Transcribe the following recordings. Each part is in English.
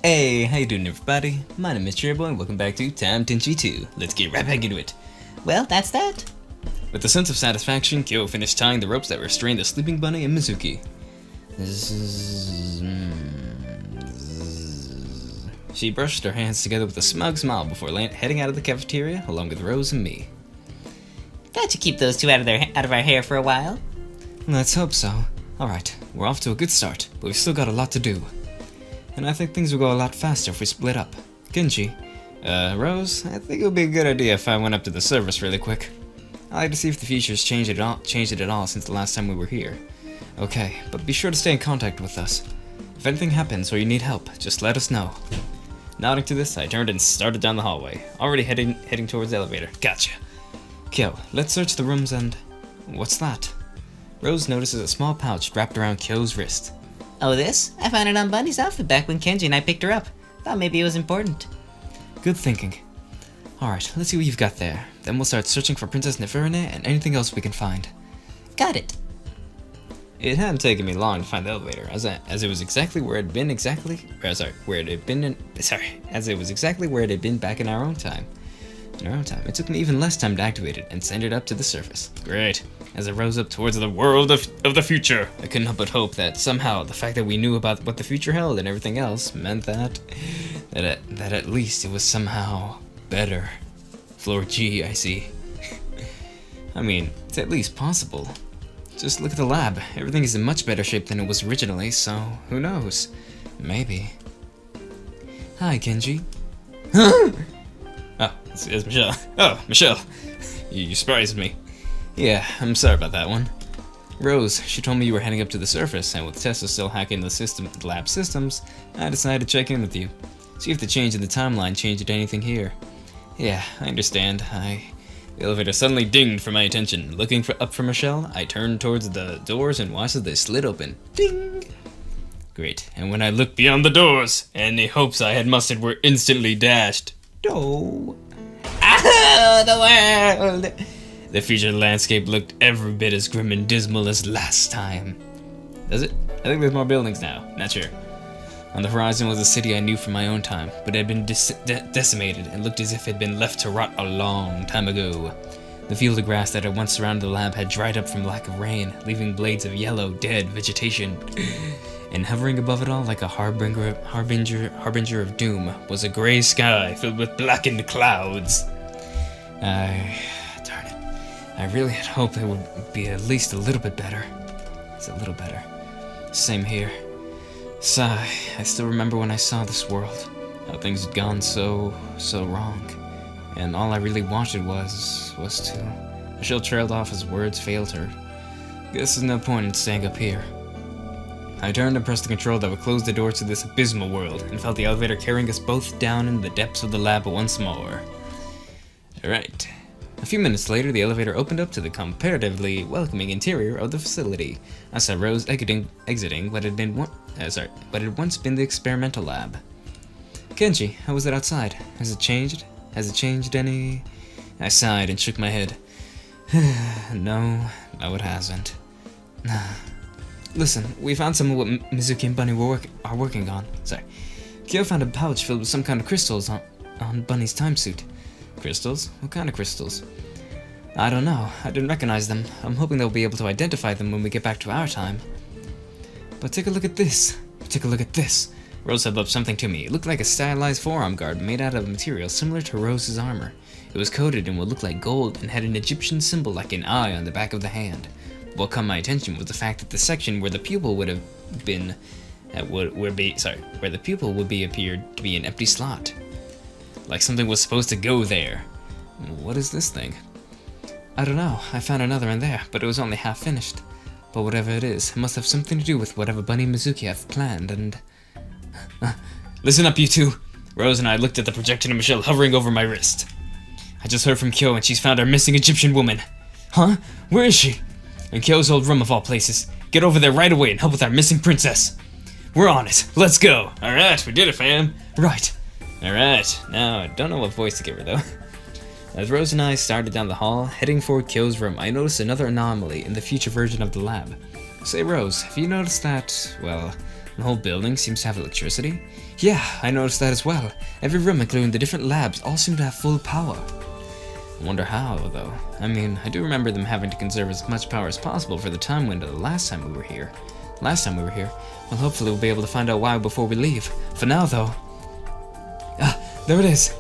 Hey, how you doing everybody? My name is CherryBoy and welcome back to Tenshi 2. Let's get right back into it. Well, that's that. With a sense of satisfaction, Kyo finished tying the ropes that restrained the sleeping bunny and Mizuki. She brushed her hands together with a smug smile before heading out of the cafeteria along with Rose and me. Thought you'd keep those two out of our hair for a while. Let's hope so. Alright, we're off to a good start, but we've still got a lot to do. And I think things will go a lot faster if we split up. Genji, Rose, I think it would be a good idea if I went up to the service really quick. I'd like to see if the future's changed it at all since the last time we were here. Okay, but be sure to stay in contact with us. If anything happens or you need help, just let us know. Nodding to this, I turned and started down the hallway, already heading towards the elevator. Gotcha. Kyo, let's search the rooms and... What's that? Rose notices a small pouch wrapped around Kyo's wrist. Oh, this? I found it on Bunny's outfit back when Kenji and I picked her up. Thought maybe it was important. Good thinking. Alright, let's see what you've got there. Then we'll start searching for Princess Neferu-re and anything else we can find. Got it. It hadn't taken me long to find the elevator, as it was exactly where it had been as it was exactly where it had been back in our own time. It took me even less time to activate it and send it up to the surface. Great. As I rose up towards the world of the future, I couldn't help but hope that somehow the fact that we knew about what the future held and everything else meant that at least it was somehow better. Floor G, I see. I mean, it's at least possible. Just look at the lab. Everything is in much better shape than it was originally, so who knows? Maybe. Hi, Kenji. Oh, it's Michelle. Oh, Michelle. You surprised me. Yeah, I'm sorry about that one. Rose, she told me you were heading up to the surface, and with Tessa still hacking the lab systems, I decided to check in with you. See if the change in the timeline changed anything here. Yeah, I understand. The elevator suddenly dinged for my attention. Looking up for Michelle, I turned towards the doors and watched as they slid open. Ding! Great, and when I looked beyond the doors, any hopes I had mustered were instantly dashed. Oh! Oh, the world! The future landscape looked every bit as grim and dismal as last time. Does it? I think there's more buildings now. Not sure. On the horizon was a city I knew from my own time, but it had been decimated and looked as if it had been left to rot a long time ago. The field of grass that had once surrounded the lab had dried up from lack of rain, leaving blades of yellow, dead vegetation. And hovering above it all like a harbinger of doom was a gray sky filled with blackened clouds. Darn it. I really had hoped it would be at least a little bit better. It's a little better. Same here. Sigh, I still remember when I saw this world, how things had gone so wrong, and all I really wanted was to... Michelle trailed off as words failed her. Guess there's no point in staying up here. I turned and pressed the control that would close the door to this abysmal world, and felt the elevator carrying us both down in the depths of the lab once more. Alright. A few minutes later, the elevator opened up to the comparatively welcoming interior of the facility. I saw Rose exiting what had once been the experimental lab. Kenji, how was it outside? Has it changed? Has it changed any? I sighed and shook my head. No, it hasn't. Listen, we found some of what Mizuki and Bunny are working on. Kyo found a pouch filled with some kind of crystals on Bunny's time suit. Crystals? What kind of crystals? I don't know. I didn't recognize them. I'm hoping they'll be able to identify them when we get back to our time. But take a look at this. Take a look at this. Rose held up something to me. It looked like a stylized forearm guard made out of a material similar to Rose's armor. It was coated in what looked like gold and had an Egyptian symbol like an eye on the back of the hand. What caught my attention was the fact that the section where the pupil would have been where the pupil would be appeared to be an empty slot. Like something was supposed to go there. What is this thing? I don't know. I found another in there, but it was only half finished. But whatever it is, it must have something to do with whatever Bunny and Mizuki have planned, and... Listen up, you two! Rose and I looked at the projection of Michelle hovering over my wrist. I just heard from Kyo and she's found our missing Egyptian woman. Huh? Where is she? In Kyo's old room of all places. Get over there right away and help with our missing princess. We're on it. Let's go. Alright, we did it, fam. Right. Alright. Now, I don't know what voice to give her, though. As Rose and I started down the hall, heading for Kyo's room, I noticed another anomaly in the future version of the lab. Say, Rose, have you noticed that, well, the whole building seems to have electricity? Yeah, I noticed that as well. Every room, including the different labs, all seem to have full power. I wonder how, though. I mean, I do remember them having to conserve as much power as possible for the time window the last time we were here. Well, hopefully we'll be able to find out why before we leave. For now, though... Ah, there it is.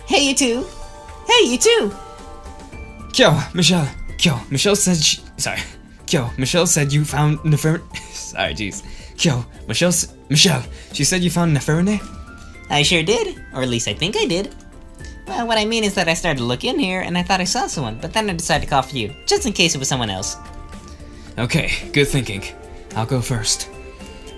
Hey, you two! Hey, you two! Kyo, Michelle. Michelle said Michelle said you found nefer... Sorry, jeez. Michelle, she said you found neferu-re? I sure did. Or at least I think I did. Well, what I mean is that I started to look in here and I thought I saw someone, but then I decided to call for you, just in case it was someone else. Okay, good thinking. I'll go first.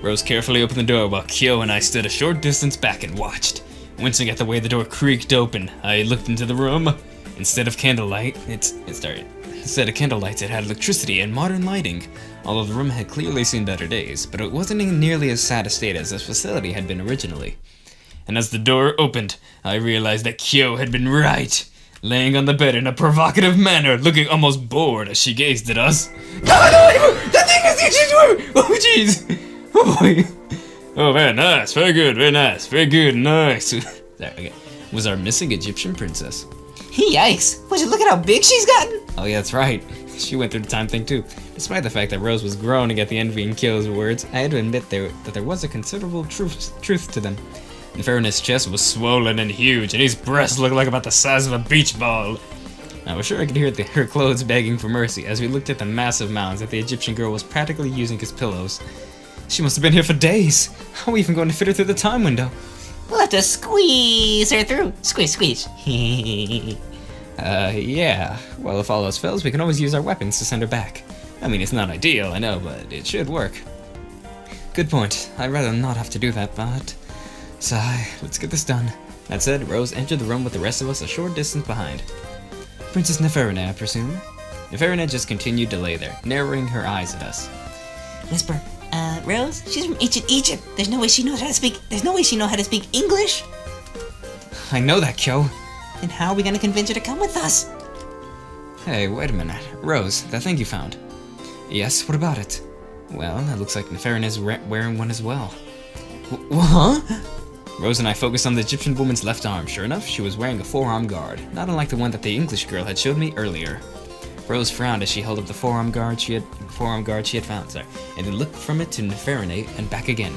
Rose carefully opened the door while Kyo and I stood a short distance back and watched. Wincing at the way the door creaked open, I looked into the room. Instead of candlelights, it had electricity and modern lighting. Although the room had clearly seen better days, but it wasn't in nearly as sad a state as this facility had been originally. And as the door opened, I realized that Kyo had been right. Laying on the bed in a provocative manner, looking almost bored as she gazed at us. That thing is actually... Oh, jeez! Oh, boy. Oh, very nice, very good, nice. Sorry, okay. Was our missing Egyptian princess. Yikes! Would you look at how big she's gotten? Oh yeah, that's right. She went through the time thing too. Despite the fact that Rose was groaning at the envy in Kyo's words, I had to admit that there was a considerable truth to them. Neferu-re's chest was swollen and huge, and his breasts looked like about the size of a beach ball. I was sure I could hear her clothes begging for mercy as we looked at the massive mounds that the Egyptian girl was practically using as pillows. She must have been here for days. How are we even going to fit her through the time window? We'll have to squeeze her through. Squeeze. Yeah. Well, if all else fails, we can always use our weapons to send her back. I mean, it's not ideal, I know, but it should work. Good point. I'd rather not have to do that, but... Sigh, let's get this done. That said, Rose entered the room with the rest of us a short distance behind. Princess Neferu-re, I presume? Neferu-re just continued to lay there, narrowing her eyes at us. Whisper, Rose? She's from ancient Egypt. There's no way she knows how to speak English. I know that, Kyo. Then how are we gonna convince her to come with us? Hey, wait a minute. Rose, that thing you found. Yes, what about it? Well, it looks like Neferu-re is wearing one as well. Huh? Rose and I focused on the Egyptian woman's left arm. Sure enough, she was wearing a forearm guard, not unlike the one that the English girl had showed me earlier. Rose frowned as she held up the forearm guard she had found, and then looked from it to Neferu-re and back again.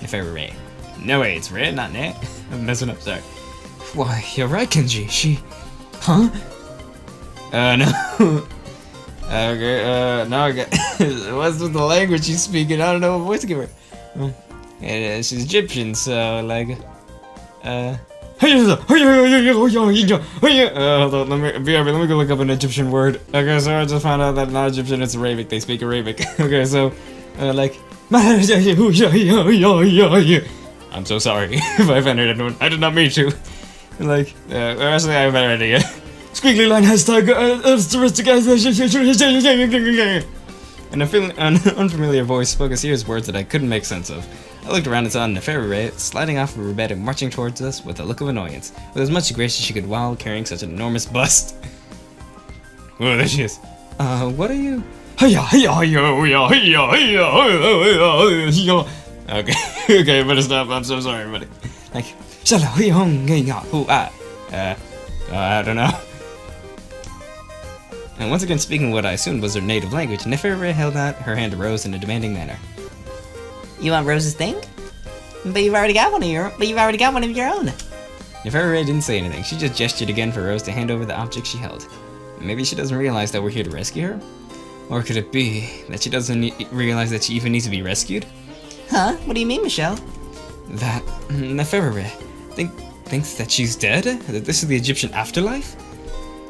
Neferu-re. No way, it's Re, not Ne. I'm messing up, sorry. Why, you're right, Kenji. She... Huh? No. Okay, no, okay. What's with the language she's speaking? I don't know what voice to give her. She's Egyptian, so, like... Hold on, let me go look up an Egyptian word. Okay, so I just found out that not Egyptian, it's Arabic. They speak Arabic. Okay, so, like... I'm so sorry if I offended anyone. I did not mean to. Like, honestly, I have a better idea. Squiggly line hashtag an unfamiliar voice spoke a series of words that I couldn't make sense of. I looked around and saw Neferu-re sliding off of her bed and marching towards us with a look of annoyance, with as much grace as she could while carrying such an enormous bust. Oh, there she is. What are you? Okay, better stop. I'm so sorry, everybody. Like, I don't know. And once again speaking what I assumed was her native language, Neferu-re held out her hand to Rose in a demanding manner. You want Rose's thing? But you've already got one of your own. Neferu-re didn't say anything. She just gestured again for Rose to hand over the object she held. Maybe she doesn't realize that we're here to rescue her? Or could it be that she doesn't realize that she even needs to be rescued? Huh? What do you mean, Michelle? That Neferu-re thinks that she's dead? That this is the Egyptian afterlife?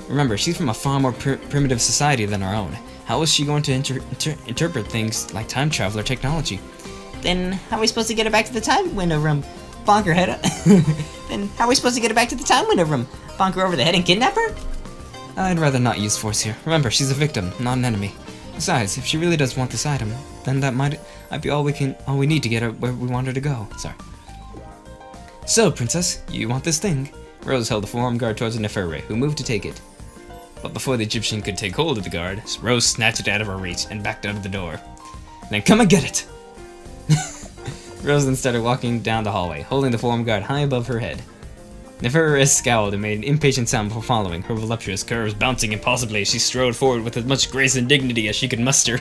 Remember, she's from a far more primitive society than our own. How is she going to interpret things like time travel or technology? Then how are we supposed to get her back to the time window room? Bonk her head up. Then how are we supposed to get her back to the time window room? Bonk her over the head and kidnap her? I'd rather not use force here. Remember, she's a victim, not an enemy. Besides, if she really does want this item, then that might be all we need to get her where we want her to go. Sorry. So, princess, you want this thing? Rose held the forearm guard towards Neferu-re, who moved to take it. But before the Egyptian could take hold of the guard, Rose snatched it out of her reach and backed out of the door. Then come and get it! Rose then started walking down the hallway, holding the form guard high above her head. Neferu-re scowled and made an impatient sound before following, her voluptuous curves bouncing impulsively as she strode forward with as much grace and dignity as she could muster.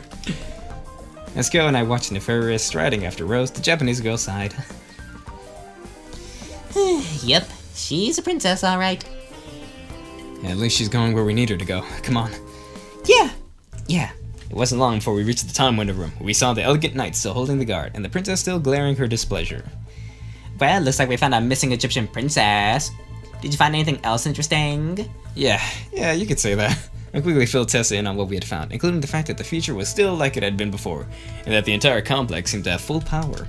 As Kyo and I watched Neferu-re striding after Rose, the Japanese girl sighed. Yep, she's a princess, alright. At least she's going where we need her to go. Come on. Yeah. It wasn't long before we reached the time window room, where we saw the elegant knight still holding the guard, and the princess still glaring her displeasure. Well, looks like we found a missing Egyptian princess. Did you find anything else interesting? Yeah, you could say that. I quickly filled Tessa in on what we had found, including the fact that the future was still like it had been before, and that the entire complex seemed to have full power.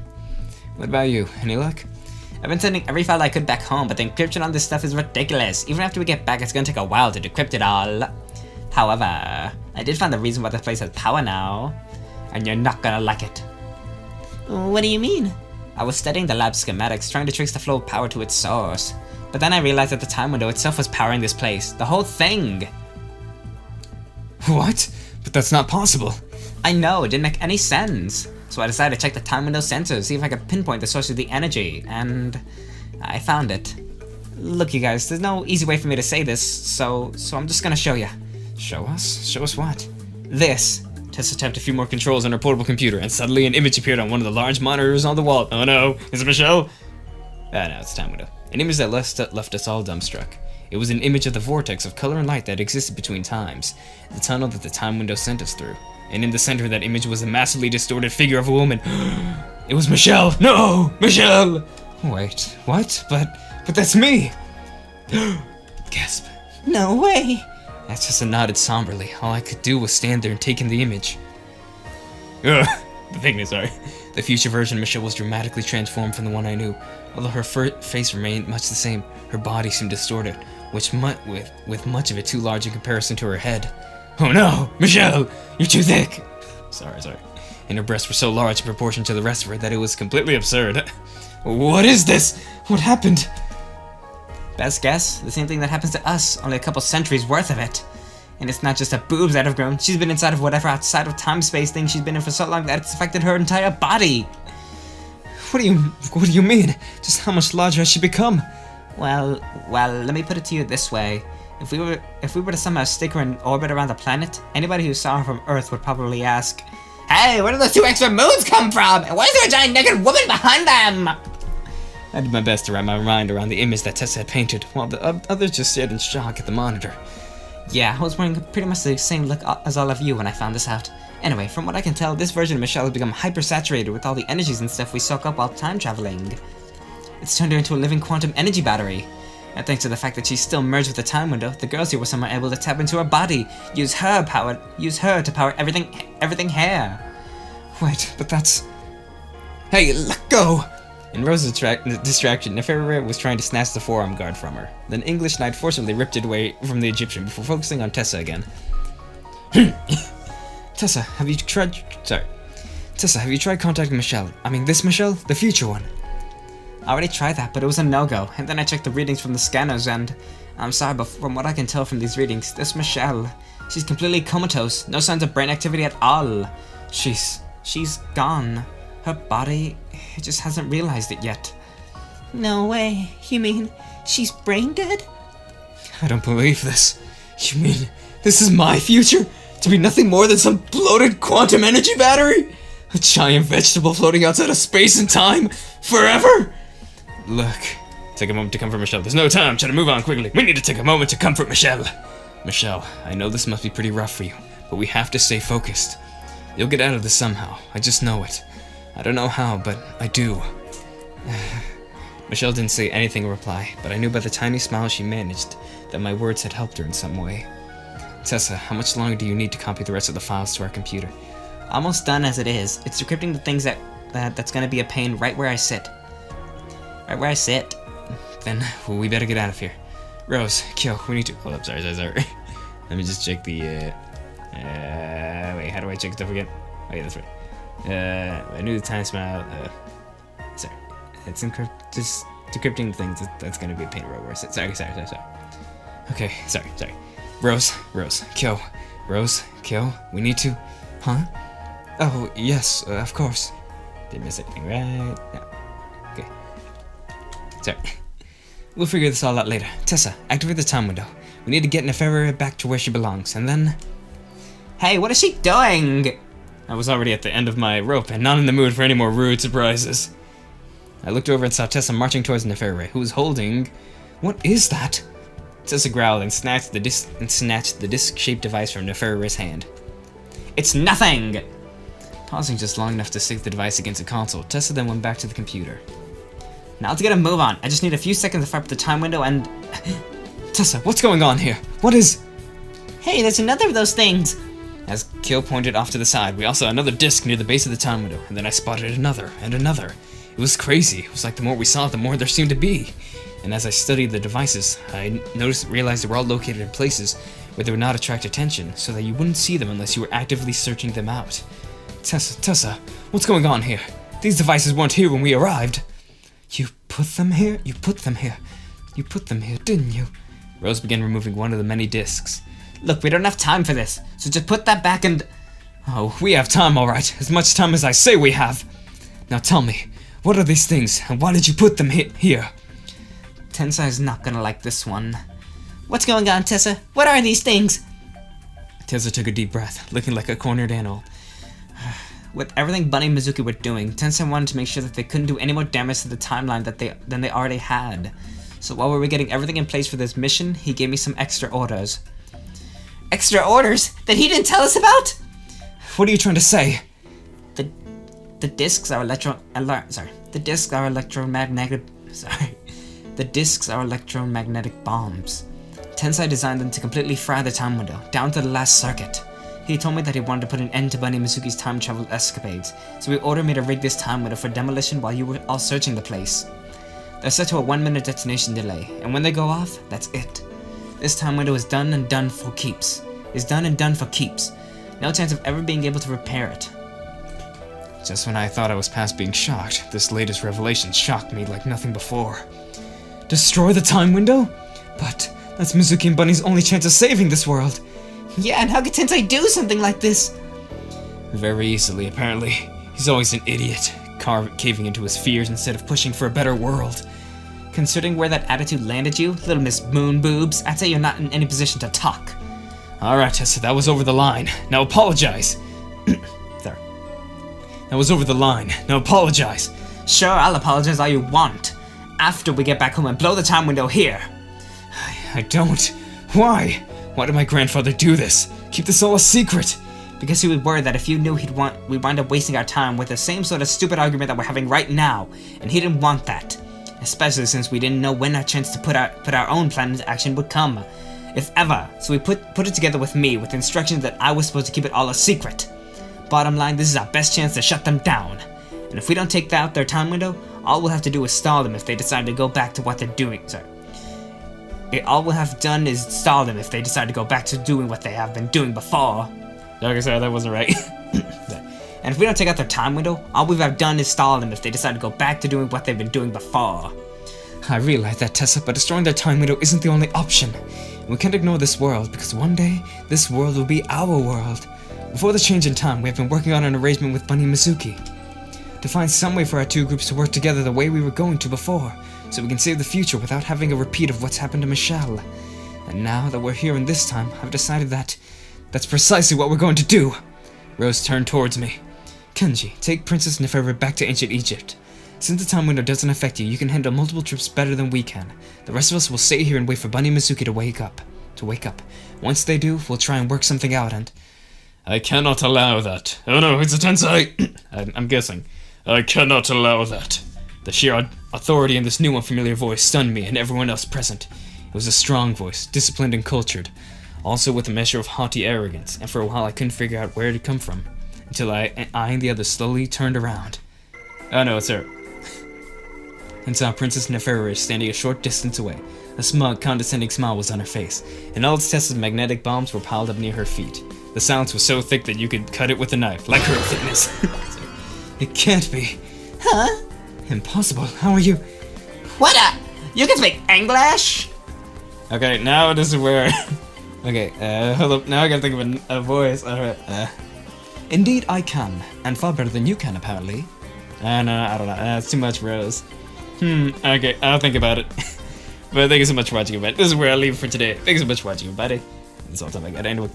What about you? Any luck? I've been sending every file I could back home, but the encryption on this stuff is ridiculous. Even after we get back, it's gonna take a while to decrypt it all. However, I did find the reason why this place has power now, and you're not gonna like it. What do you mean? I was studying the lab schematics, trying to trace the flow of power to its source. But then I realized that the time window itself was powering this place. The whole thing! What? But that's not possible. I know, it didn't make any sense. So I decided to check the time window sensors, see if I could pinpoint the source of the energy, and I found it. Look, you guys, there's no easy way for me to say this, so I'm just gonna show you. Show us? Show us what? This. Tessa tapped a few more controls on her portable computer, and suddenly an image appeared on one of the large monitors on the wall. Oh no, is it Michelle? No, it's time window. An image that left us all dumbstruck. It was an image of the vortex of color and light that existed between times, the tunnel that the time window sent us through. And in the center of that image was a massively distorted figure of a woman. It was Michelle! No! Michelle! Wait, what? But that's me! Gasp. No way! Tessa nodded somberly. All I could do was stand there and take in the image. The thing is, sorry. The future version of Michelle was dramatically transformed from the one I knew. Although her face remained much the same, her body seemed distorted, with much of it too large in comparison to her head. Oh no! Michelle! You're too thick! Sorry. And her breasts were so large in proportion to the rest of her that it was completely absurd. What is this? What happened? Best guess, the same thing that happens to us, only a couple centuries worth of it. And it's not just her boobs that have grown, she's been inside of whatever outside of time-space thing she's been in for so long that it's affected her entire body. What do you mean? Just how much larger has she become? Well, let me put it to you this way. If we were to somehow stick her in orbit around the planet, anybody who saw her from Earth would probably ask, "Hey, where did those 2 extra moons come from? And why is there a giant naked woman behind them?" I did my best to wrap my mind around the image that Tessa had painted, while the others just stared in shock at the monitor. Yeah, I was wearing pretty much the same look as all of you when I found this out. Anyway, from what I can tell, this version of Michelle has become hyper-saturated with all the energies and stuff we soak up while time traveling. It's turned her into a living quantum energy battery. And thanks to the fact that she's still merged with the time window, the girls here were somehow able to tap into her body, use her to power everything here. Wait, but that's... Hey, let go! In Rose's distraction, Neferu-re was trying to snatch the forearm guard from her. Then English Knight forcibly ripped it away from the Egyptian before focusing on Tessa again. Tessa, have you tried contacting Michelle? I mean, this Michelle? The future one? I already tried that, but it was a no-go. And then I checked the readings from the scanners and... I'm sorry, but from what I can tell from these readings, this Michelle... She's completely comatose. No signs of brain activity at all. She's gone. Her body... It just hasn't realized it yet. No way. You mean she's brain dead? I don't believe this. You mean this is my future? To be nothing more than some bloated quantum energy battery? A giant vegetable floating outside of space and time? Forever? Look, take a moment to comfort Michelle. There's no time. Try to move on quickly. We need to take a moment to comfort Michelle. Michelle, I know this must be pretty rough for you, but we have to stay focused. You'll get out of this somehow. I just know it. I don't know how, but I do. Michelle didn't say anything in reply, but I knew by the tiny smile she managed that my words had helped her in some way. Tessa, how much longer do you need to copy the rest of the files to our computer? Almost done as it is. It's decrypting the things that's gonna be a pain right where I sit. Right where I sit. Then we better get out of here. Rose, Kyo, we need to... Hold up, sorry. Let me just check the... wait, how do I check stuff again? Oh yeah, that's right. I knew the time smile. Sorry. It's just decrypting the things that's gonna be a pain right where I sit. Sorry. Okay, sorry. Rose, Kyo. Rose, Kyo, we need to... Huh? Oh, yes, of course. Didn't miss anything, right? No. Sorry. We'll figure this all out later. Tessa, activate the time window. We need to get neferu-re back to where she belongs, and then... Hey, what is she doing? I was already at the end of my rope and not in the mood for any more rude surprises. I looked over and saw Tessa marching towards neferu-re, who was holding... What is that? Tessa growled and snatched the disc-shaped device from neferu-re's hand. It's nothing! Pausing just long enough to stick the device against a console, Tessa then went back to the computer. Now let's get a move on. I just need a few seconds to fire up the time window and... Tessa, what's going on here? What is... Hey, there's another of those things! As Kyo pointed off to the side, we also saw another disc near the base of the time window, and then I spotted another, and another. It was crazy. It was like the more we saw, the more there seemed to be. And as I studied the devices, I realized they were all located in places where they would not attract attention, so that you wouldn't see them unless you were actively searching them out. Tessa, what's going on here? These devices weren't here when we arrived. You put them here? You put them here, didn't you? Rose began removing one of the many discs. Look, we don't have time for this, so just put that back and... Oh, we have time, alright. As much time as I say we have. Now tell me, what are these things, and why did you put them here? Tensai is not gonna like this one. What's going on, Tessa? What are these things? Tessa took a deep breath, looking like a cornered animal. With everything Bunny and Mizuki were doing, Tensai wanted to make sure that they couldn't do any more damage to the timeline than they already had. So while we were getting everything in place for this mission, he gave me some extra orders. Extra orders that he didn't tell us about? What are you trying to say? The discs are The discs are electromagnetic bombs. Tensai designed them to completely fry the time window, down to the last circuit. He told me that he wanted to put an end to Bunny and Mizuki's time travel escapades, so he ordered me to rig this time window for demolition while you were all searching the place. They're set to a 1-minute detonation delay, and when they go off, that's it. This time window is done and done for keeps. No chance of ever being able to repair it. Just when I thought I was past being shocked, this latest revelation shocked me like nothing before. Destroy the time window? But that's Mizuki and Bunny's only chance of saving this world. Yeah, and how could Tensai do something like this? Very easily, apparently. He's always an idiot, caving into his fears instead of pushing for a better world. Considering where that attitude landed you, little Miss Moon Boobs, I'd say you're not in any position to talk. Alright, Tessa, that was over the line. Now apologize. There. That was over the line. Now apologize. Sure, I'll apologize all you want. After we get back home and blow the time window here. I don't. Why? Why did my grandfather do this? Keep this all a secret. Because he was worried that if you knew we'd wind up wasting our time with the same sort of stupid argument that we're having right now, and he didn't want that. Especially since we didn't know when our chance to put our own plan into action would come, if ever. So we put it together with me, with instructions that I was supposed to keep it all a secret. Bottom line, this is our best chance to shut them down. And if we don't take out their time window, all we'll have to do is stall them if they decide to go back to what they're doing. All we'll have done is stall them if they decide to go back to doing what they have been doing before. Okay, sorry, that wasn't right. And if we don't take out their time window, all we've done is stall them if they decide to go back to doing what they've been doing before. I realize that, Tessa, but destroying their time window isn't the only option. We can't ignore this world, because one day, this world will be our world. Before the change in time, we have been working on an arrangement with Bunny and Mizuki. To find some way for our two groups to work together the way we were going to before, so we can save the future without having a repeat of what's happened to Michelle. And now that we're here in this time, I've decided that that's precisely what we're going to do. Rose turned towards me. Kenji, take Princess Neferu-re back to ancient Egypt. Since the time window doesn't affect you, you can handle multiple trips better than we can. The rest of us will stay here and wait for Bunny and Mizuki to wake up. Once they do, we'll try and work something out and... I cannot allow that. Oh no, it's a Tensai! I'm guessing. I cannot allow that. The sheer authority in this new unfamiliar voice stunned me and everyone else present. It was a strong voice, disciplined and cultured, also with a measure of haughty arrogance, and for a while I couldn't figure out where it had come from, until I and the others slowly turned around. Oh no, it's her. And saw Princess Neferu-re standing a short distance away. A smug, condescending smile was on her face, and all its Tessa's magnetic bombs were piled up near her feet. The silence was so thick that you could cut it with a knife, like her thickness. It can't be. Huh? Impossible. How are you? What you can speak English? Okay, now this is where... okay, hold up. Now I gotta think of a voice. Alright, Indeed I can, and far better than you can, apparently. No, I don't know. It's too much, Rose. Okay, I'll think about it. But thank you so much for watching, everybody. This is where I'll leave it for today. Thank you so much for watching, everybody. That's all the time I got anyway.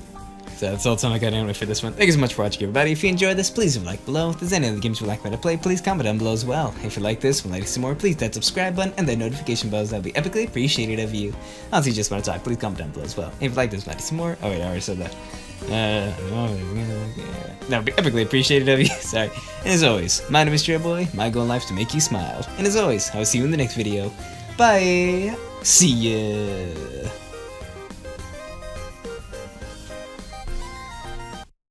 So that's all the time I got anyway for this one. Thank you so much for watching, everybody. If you enjoyed this, please leave a like below. If there's any other games you'd like me to play, please comment down below as well. If you like this, would like to see more, please hit that subscribe button and the notification bells. That would be epically appreciated of you. Also, you just want to talk, please comment down below as well. If you like this, would like to see more. Oh wait, I already said that. That would be epically appreciated of you. Sorry. And as always, my name is CherryBoy. My goal in life is to make you smile. And as always, I will see you in the next video. Bye. See ya.